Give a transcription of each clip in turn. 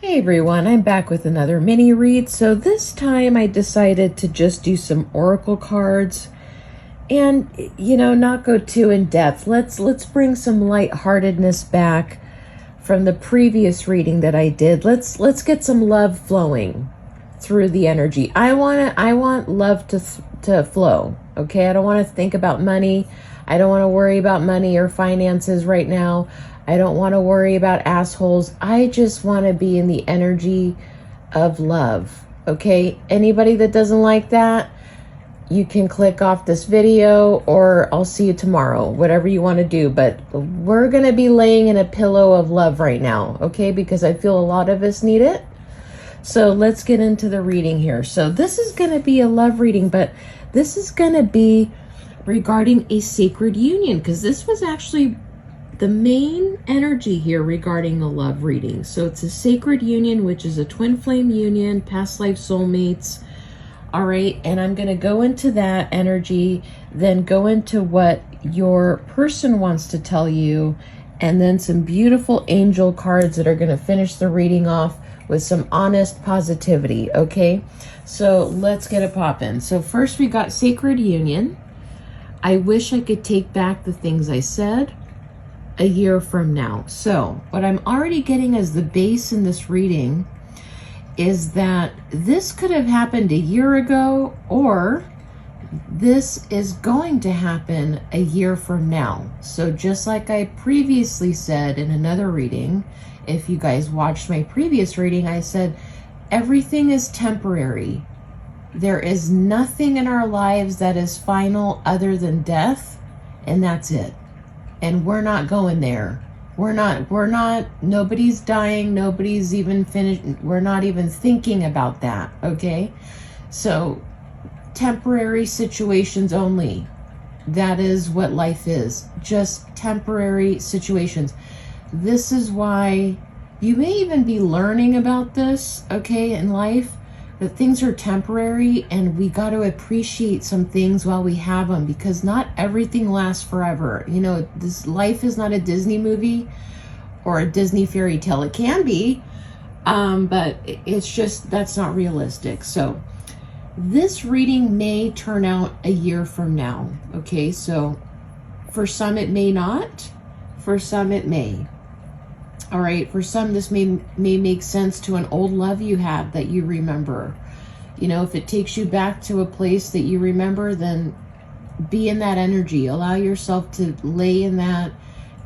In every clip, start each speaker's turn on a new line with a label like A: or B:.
A: Hey everyone, I'm back with another mini read. So this time I decided to just do some oracle cards and not go too in depth. Let's bring some lightheartedness back from the previous reading that I did. Let's get some love flowing through the energy. I want love to flow. Okay? I don't want to think about money. I don't want to worry about money or finances right now. I don't want to worry about assholes. I just want to be in the energy of love. Okay? Anybody that doesn't like that, you can click off this video or I'll see you tomorrow, whatever you want to do. But we're going to be laying in a pillow of love right now, okay? Because I feel a lot of us need it. So let's get into the reading here. So this is going to be a love reading, but this is going to be regarding a sacred union, because this was actually the main energy here regarding the love reading. So it's a sacred union, which is a twin flame union, past life soulmates. All right, and I'm going to go into that energy, then go into what your person wants to tell you, and then some beautiful angel cards that are going to finish the reading off with some honest positivity, okay? So let's get it poppin'. So first we got sacred union. I wish I could take back the things I said a year from now. So what I'm already getting as the base in this reading is that this could have happened a year ago, or this is going to happen a year from now. So just like I previously said in another reading, if you guys watched my previous reading, I said everything is temporary. There is nothing in our lives that is final other than death, and that's it. And we're not going there. We're not, nobody's dying, nobody's even finished, we're not even thinking about that, okay? So, temporary situations only. That is what life is, just temporary situations. This is why you may even be learning about this, okay, in life, that things are temporary and we got to appreciate some things while we have them, because not everything lasts forever. You know, this life is not a Disney movie or a Disney fairy tale. It can be, but it's just, that's not realistic. So this reading may turn out a year from now. Okay, so for some it may not, for some it may. All right, for some this may make sense to an old love you have that you remember. You know, if it takes you back to a place that you remember, then be in that energy. Allow yourself to lay in that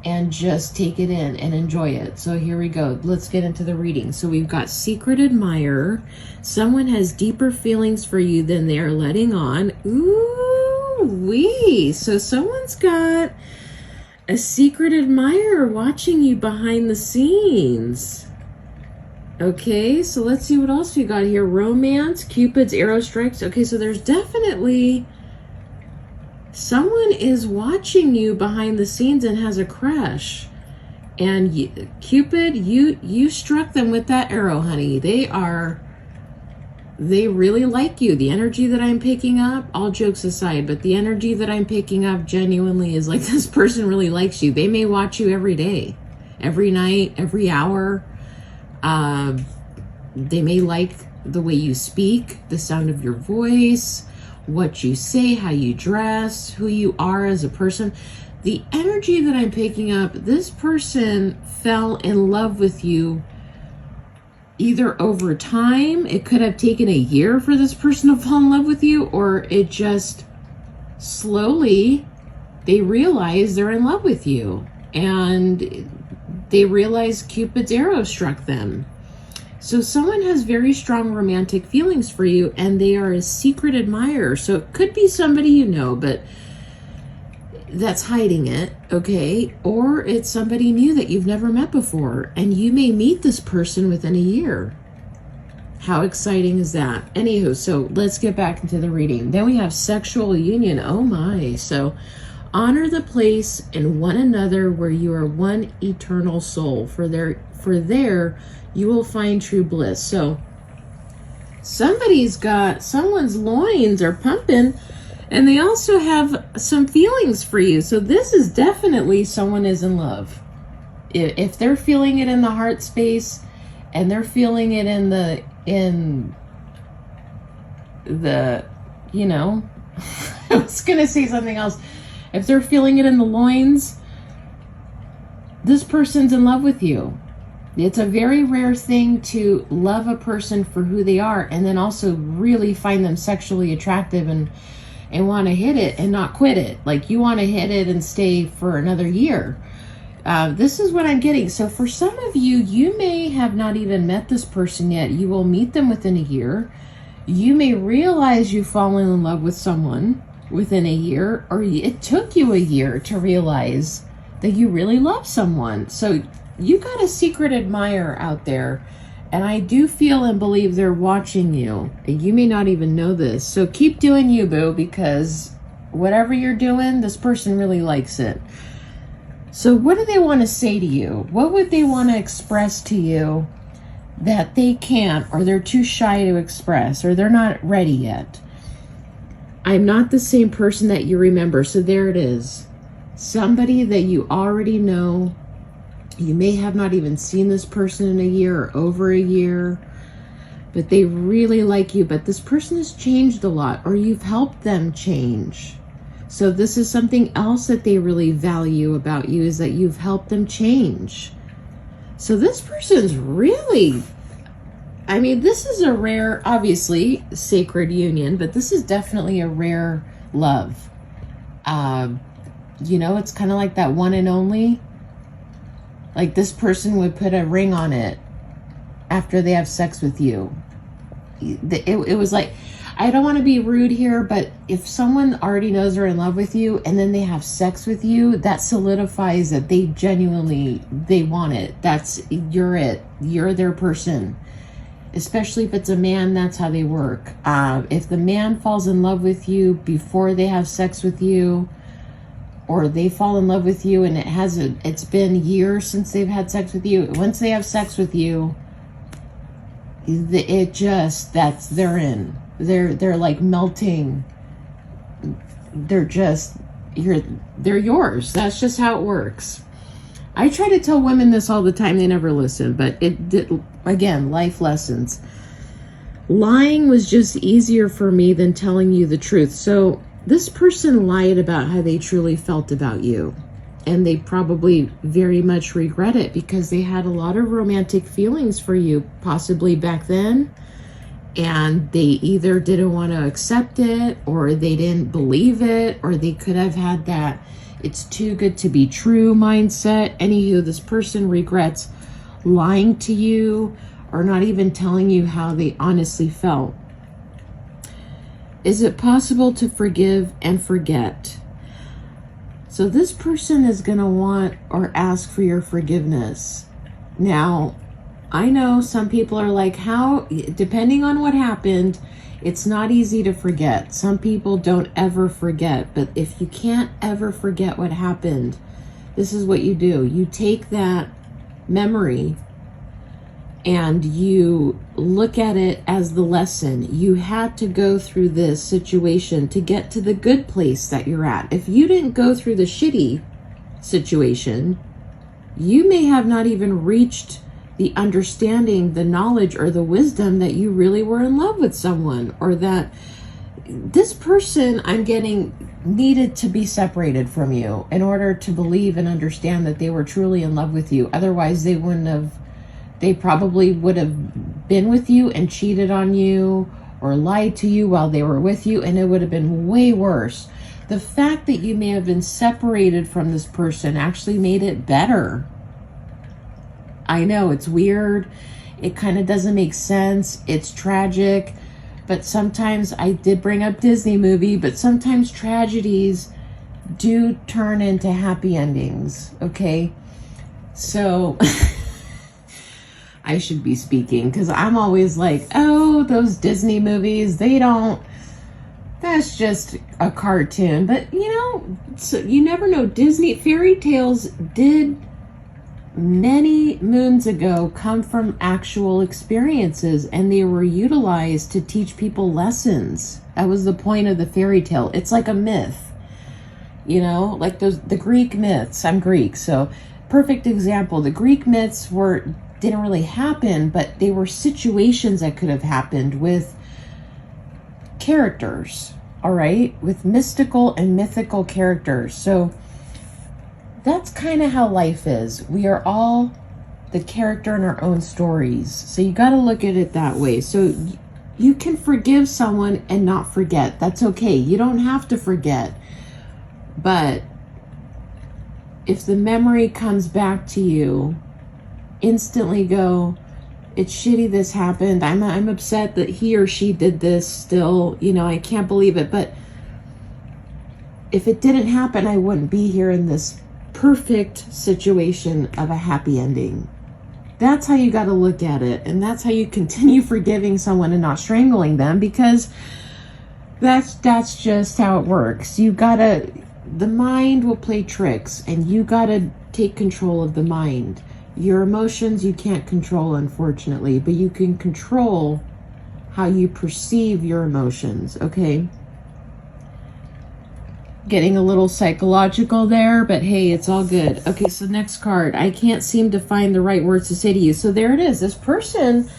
A: and just take it in and enjoy it. So here we go. Let's get into the reading. So we've got secret admirer. Someone has deeper feelings for you than they are letting on. Ooh wee. So someone's got a secret admirer watching you behind the scenes. Okay, so let's see what else we got here. Romance, Cupid's arrow strikes. Okay, so there's definitely someone is watching you behind the scenes and has a crush. And Cupid, you struck them with that arrow, honey. They really like you. The energy that I'm picking up, all jokes aside, but the energy that I'm picking up genuinely is like this person really likes you. They may watch you every day, every night, every hour. They may like the way you speak, the sound of your voice, what you say, how you dress, who you are as a person. The energy that I'm picking up, this person fell in love with you either over time. It could have taken a year for this person to fall in love with you, or it just slowly, they realize they're in love with you and they realize Cupid's arrow struck them. So someone has very strong romantic feelings for you and they are a secret admirer. So it could be somebody you know, but that's hiding it, okay? Or it's somebody new that you've never met before, and you may meet this person within a year. How exciting is that? Anywho, so let's get back into the reading. Then we have sexual union. Oh my. So honor the place in one another where you are one eternal soul. For there you will find true bliss. So someone's loins are pumping, and they also have some feelings for you. So this is definitely someone is in love. If they're feeling it in the heart space, and they're feeling it in the you know, I was gonna say something else. If they're feeling it in the loins, this person's in love with you. It's a very rare thing to love a person for who they are and then also really find them sexually attractive and want to hit it and not quit it. Like, you want to hit it and stay for another year. This is what I'm getting. So for some of you, you may have not even met this person yet. You will meet them within a year. You may realize you've fallen in love with someone within a year, or it took you a year to realize that you really love someone. So you got a secret admirer out there, and I do feel and believe they're watching you. You may not even know this. So keep doing you, boo, because whatever you're doing, this person really likes it. So what do they want to say to you? What would they want to express to you that they can't, or they're too shy to express, or they're not ready yet? I'm not the same person that you remember. So there it is. Somebody that you already know. You may have not even seen this person in a year or over a year, but they really like you. But this person has changed a lot, or you've helped them change. So this is something else that they really value about you, is that you've helped them change. So this person's really, I mean, this is a rare, obviously, sacred union, but this is definitely a rare love. You know, it's kind of like that one and only. Like, this person would put a ring on it after they have sex with you. It was like, I don't want to be rude here, but if someone already knows they're in love with you and then they have sex with you, that solidifies that they genuinely, they want it. You're it. You're their person. Especially if it's a man, that's how they work. If the man falls in love with you before they have sex with you, or they fall in love with you and it's been years since they've had sex with you, once they have sex with you, they're in. They're like melting. They're yours. That's just how it works. I try to tell women this all the time. They never listen, but again, life lessons. Lying was just easier for me than telling you the truth. So this person lied about how they truly felt about you, and they probably very much regret it because they had a lot of romantic feelings for you, possibly back then, and they either didn't want to accept it, or they didn't believe it, or they could have had that it's too good to be true mindset. Anywho, this person regrets lying to you or not even telling you how they honestly felt. Is it possible to forgive and forget? So this person is going to want or ask for your forgiveness. Now, I know some people are like, how, depending on what happened, it's not easy to forget. Some people don't ever forget, but if you can't ever forget what happened, this is what you do. You take that memory and you look at it as the lesson. You had to go through this situation to get to the good place that you're at. If you didn't go through the shitty situation, you may have not even reached the understanding, the knowledge, or the wisdom that you really were in love with someone, or that this person, I'm getting, needed to be separated from you in order to believe and understand that they were truly in love with you. Otherwise, they probably would have been with you and cheated on you or lied to you while they were with you, and it would have been way worse. The fact that you may have been separated from this person actually made it better. I know it's weird. It kind of doesn't make sense. It's tragic. But sometimes, I did bring up Disney movie, but sometimes tragedies do turn into happy endings. Okay. So I should be speaking because I'm always like, oh, those Disney movies, that's just a cartoon. But so you never know. Disney fairy tales did many moons ago come from actual experiences, and they were utilized to teach people lessons. That was the point of the fairy tale. It's like a myth, like the Greek myths. I'm Greek, so perfect example. The Greek myths were didn't really happen, but they were situations that could have happened with characters, all right, with mystical and mythical characters. So that's kind of how life is. We are all the character in our own stories. So you got to look at it that way. So you can forgive someone and not forget. That's okay. You don't have to forget. But if the memory comes back to you, instantly go, it's shitty this happened. I'm upset that he or she did this still. You know, I can't believe it. But if it didn't happen, I wouldn't be here in this perfect situation of a happy ending. That's how you got to look at it. And that's how you continue forgiving someone and not strangling them, because that's just how it works. You gotta, the mind will play tricks, and you gotta take control of the mind. Your emotions you can't control, unfortunately, but you can control how you perceive your emotions, okay? Getting a little psychological there, but hey, it's all good. Okay, so next card. I can't seem to find the right words to say to you. So there it is. This person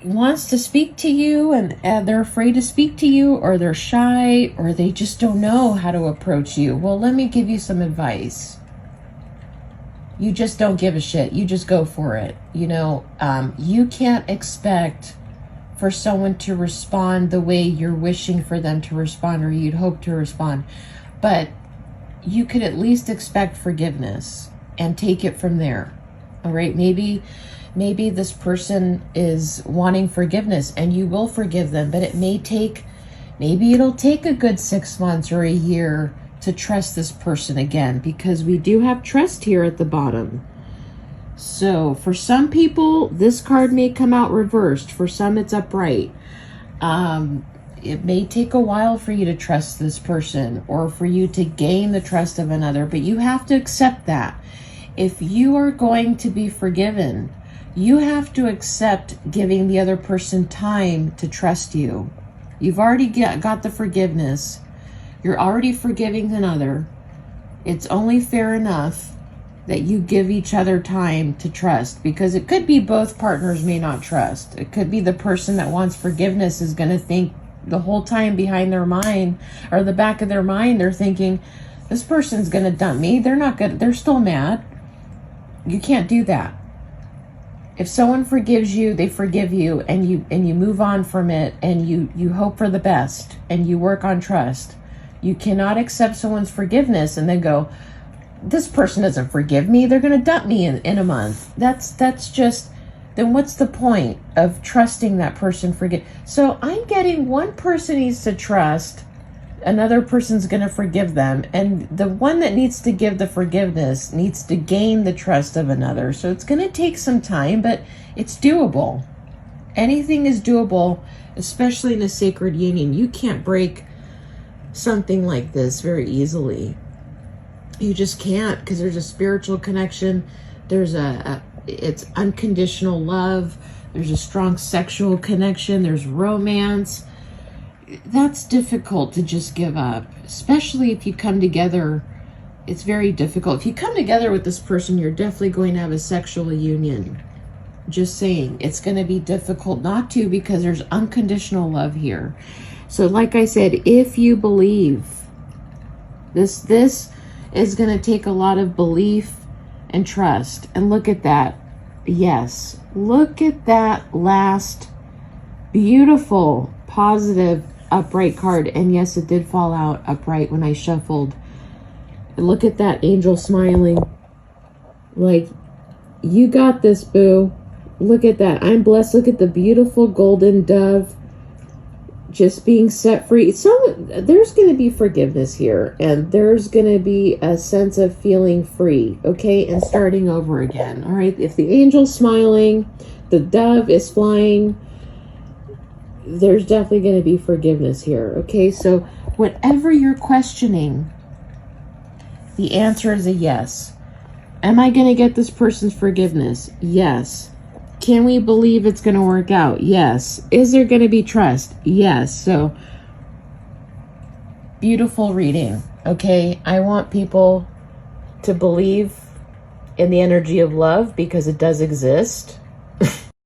A: wants to speak to you, and they're afraid to speak to you, or they're shy, or they just don't know how to approach you. Well, let me give you some advice. You just don't give a shit. You just go for it. You know, you can't expect for someone to respond the way you're wishing for them to respond, or you'd hope to respond. But you could at least expect forgiveness and take it from there. All right, maybe this person is wanting forgiveness, and you will forgive them, but it may take, maybe it'll take a good 6 months or a year to trust this person again, because we do have trust here at the bottom. So for some people, this card may come out reversed. For some, it's upright. It may take a while for you to trust this person, or for you to gain the trust of another, but you have to accept that. If you are going to be forgiven, you have to accept giving the other person time to trust you. You've already got the forgiveness. You're already forgiving another. It's only fair enough that you give each other time to trust, because it could be both partners may not trust. It could be the person that wants forgiveness is going to think the whole time behind their mind, or the back of their mind, they're thinking, this person's going to dump me. They're not good. They're still mad. You can't do that. If someone forgives you, they forgive you, and you move on from it, and you hope for the best, and you work on trust. You cannot accept someone's forgiveness and then go, this person doesn't forgive me. They're going to dump me in a month. That's just, then what's the point of trusting that person? So I'm getting one person needs to trust, another person's going to forgive them. And the one that needs to give the forgiveness needs to gain the trust of another. So it's going to take some time, but it's doable. Anything is doable, especially in a sacred union. You can't break something like this very easily. You just can't, because there's a spiritual connection. There's it's unconditional love. There's a strong sexual connection. There's romance. That's difficult to just give up, especially if you come together. It's very difficult. If you come together with this person, you're definitely going to have a sexual union. Just saying, it's going to be difficult not to, because there's unconditional love here. So like I said, if you believe, this is going to take a lot of belief and trust. And look at that. Yes. Look at that last beautiful, positive, upright card. And yes, it did fall out upright when I shuffled. And look at that angel smiling. Like, you got this, boo. Look at that. I'm blessed. Look at the beautiful golden dove just being set free. So there's going to be forgiveness here, and there's going to be a sense of feeling free, okay, and starting over again. All right, if the angel's smiling, the dove is flying, there's definitely going to be forgiveness here, okay? So whatever you're questioning, the answer is a yes. Am I going to get this person's forgiveness? Yes. Can we believe it's going to work out? Yes. Is there going to be trust? Yes. So, beautiful reading, okay? I want people to believe in the energy of love, because it does exist.